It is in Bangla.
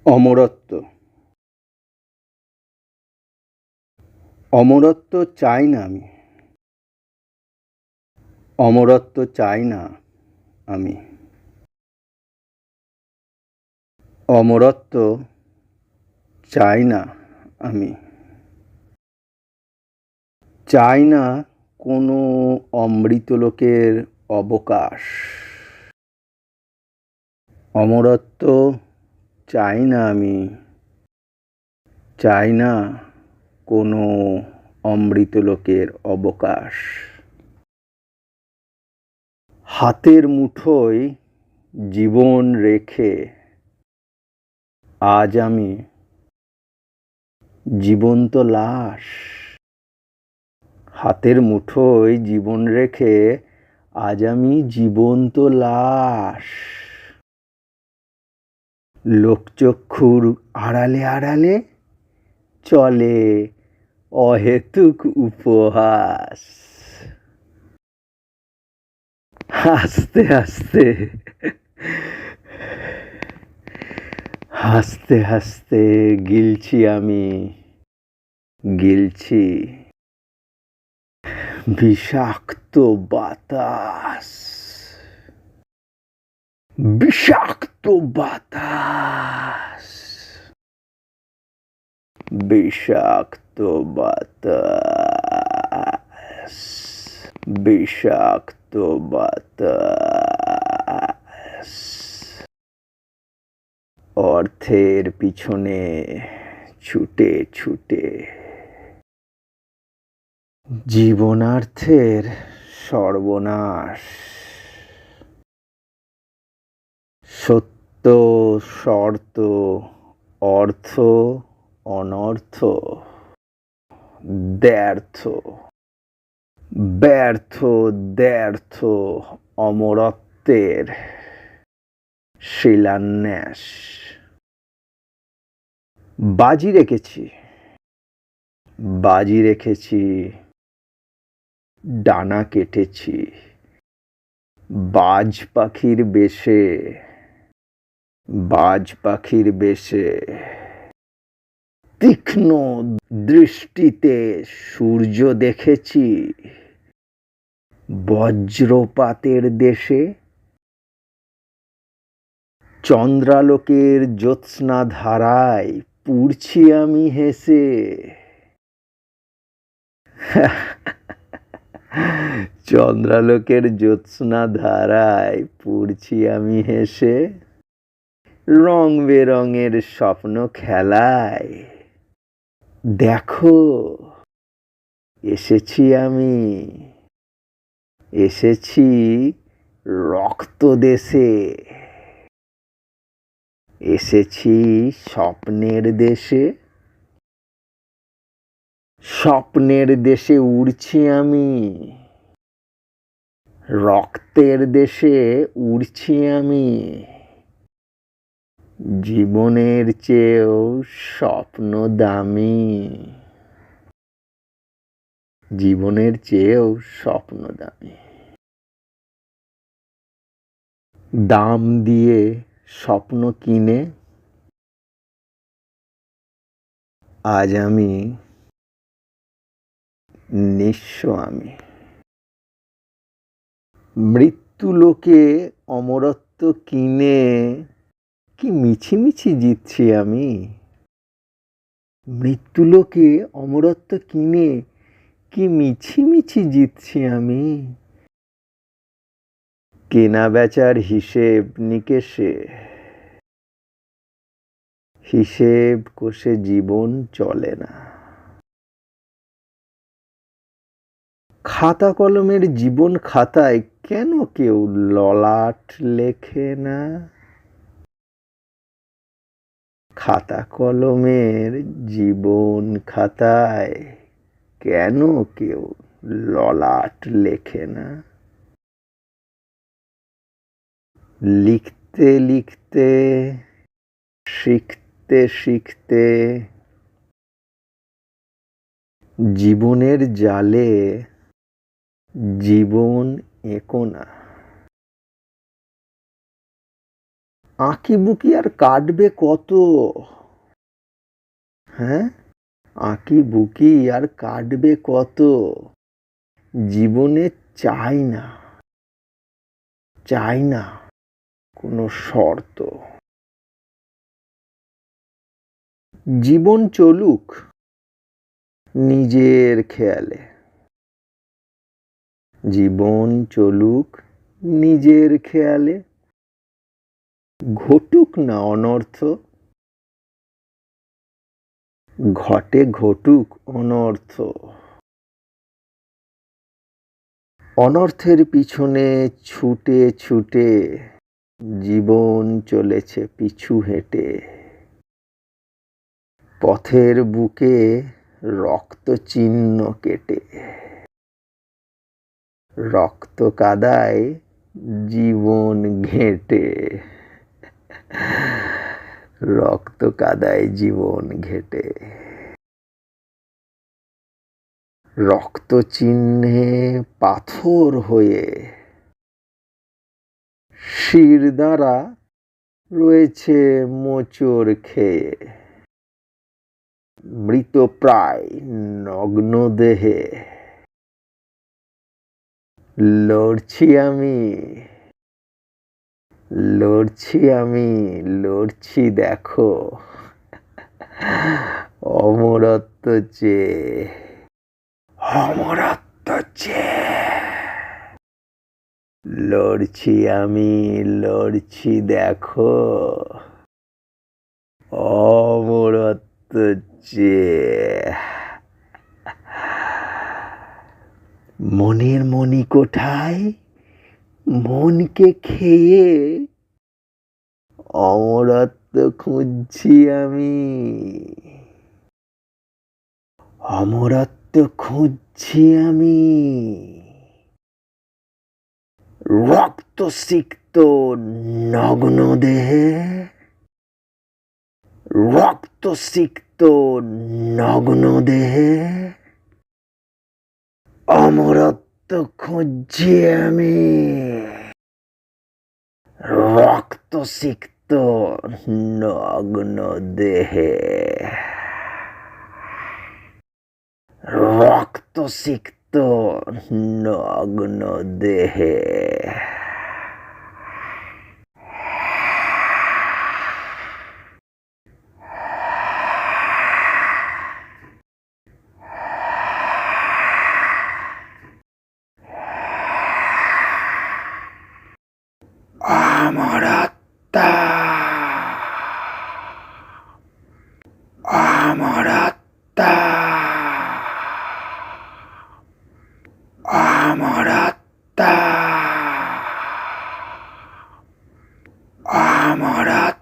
অমরত্ব। অমরত্ব চাই না আমি। অমরত্ব চাই না আমি। অমরত্ব চাই না আমি। চাই না কোনো অমৃতলোকের অবকাশ। অমরত্ব চাই না আমি। চাই না কোনো অমৃতলোকের অবকাশ। হাতের মুঠোয় জীবন রেখে আজ আমি জীবন্ত লাশ। হাতের মুঠোয় জীবন রেখে আজ আমি জীবন্ত লাশ। লোকচক্ষুর আড়ালে আড়ালে চলে অহেতুক উপহাস। হাসতে হাসতে হাসতে হাসতে গিলছি আমি, গিলছি বিষাক্ত বাতাস। বিষাক্ত বাতাস। বিষাক্ত বাতাস। বিষাক্ত বাতাস। অর্থের পিছনে ছুটে ছুটে জীবনার্থের সর্বনাশ। সত্য শর্ত অর্থ অনর্থ দ্ব্যর্থ ব্যর্থ দ্ব্যর্থ অমরত্বের শিলান্যাস। বাজি রেখেছি, বাজি রেখেছি, ডানা কেটেছি বাজ পাখির বেশে, বাজ পাখির বেশে। তীক্ষ্ণ দৃষ্টিতে সূর্য দেখেছি বজ্রপাতের দেশে। চন্দ্রালোকের জ্যোৎস্না ধারায় পুড়ছি আমি হেসে। চন্দ্রালোকের জ্যোৎস্না ধারায় পুড়ছি আমি হেসে। রং বেরঙের স্বপ্ন খেলায় দেখো এসেছি আমি, এসেছি রক্ত দেশে, এসেছি স্বপ্নের দেশে। স্বপ্নের দেশে উড়ছি আমি, রক্তের দেশে উড়ছি আমি। জীবনের চেয়েও স্বপ্ন দামি, জীবনের চেয়েও স্বপ্ন দামি। দাম দিয়ে স্বপ্ন কিনে আজ আমি নিঃস্ব আমি। মৃত্যুলোকে অমরত্ব কিনে কি মিছিমিছি জিতছি আমি। মৃত্যুলোকে অমরত্ব কিনে কি মিছিমিছি জিতছি আমি। কেনা বেচার হিসেব নিকেশে, হিসেব কষে জীবন চলে না। খাতা কলমের জীবন খাতায় কেন কেউ ললাট লেখে না। খাতা কলমের জীবন খাতায় কেন কেউ ললাট লেখে না। লিখতে লিখতে শিখতে শিখতে জীবনের জালে জীবন এঁকো না। আঁকিবুকি আর কাটবে কত? হ্যাঁ, আঁকিবুকি আর কাটবে কত? জীবনে চাই না কোনো শর্ত। জীবন চলুক নিজের খেয়ালে, জীবন চলুক নিজের খেয়ালে, ঘটুক না অনর্থ, ঘটুক অনর্থ। অনর্থের পিছনে ছুটে ছুটে জীবন চলেছে পিছু হেঁটে। পথের বুকে রক্ত চিহ্ন কেটে, রক্ত কাদায় জীবন ঘেঁটে, রক্ত কাদায় জীবন ঘেঁটে। রক্ত চিহ্নে পাথর হয়ে শিরদাঁড়া রয়েছে মোচড় খেয়ে। মৃতপ্রায় নগ্ন দেহে লড়ছি আমি, লড়ছি দেখো অমরত্ব চেয়ে, অমরত্ব চেয়ে। লড়ছি দেখো অমরত্ব চেয়ে। মনের মণিকোঠায় মনকে খেয়ে অমরত্ব খুঁজছি আমি, অমরত্ব খুঁজছি আমি। রক্তসিক্ত নগ্ন দেহে, রক্তসিক্ত নগ্ন দেহে অমরত্ব খুঁজছি আমি। রক্তসিক্ত নগ্ন দেহে, রক্তসিক্ত নগ্ন দেহে। অমরত্ব, অমরত্ব, অমরত্ব, অমরত্ব।